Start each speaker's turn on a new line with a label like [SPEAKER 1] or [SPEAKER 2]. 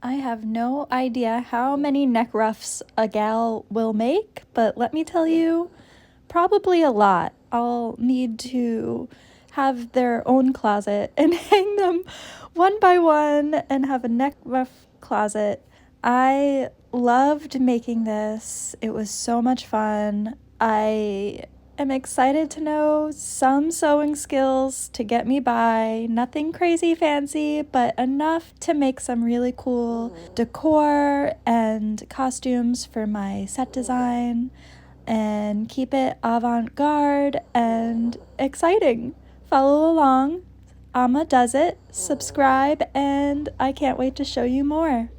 [SPEAKER 1] I have no idea how many neck ruffs a gal will make, but let me tell you, probably a lot. I'll need to have their own closet and hang them one by one and have a neck ruff closet. I loved making this. It was so much fun. I am excited to know some sewing skills to get me by. Nothing crazy fancy, but enough to make some really cool decor and costumes for my set design and keep it avant-garde and exciting. Follow along. Amma does it. Subscribe, and I can't wait to show you more.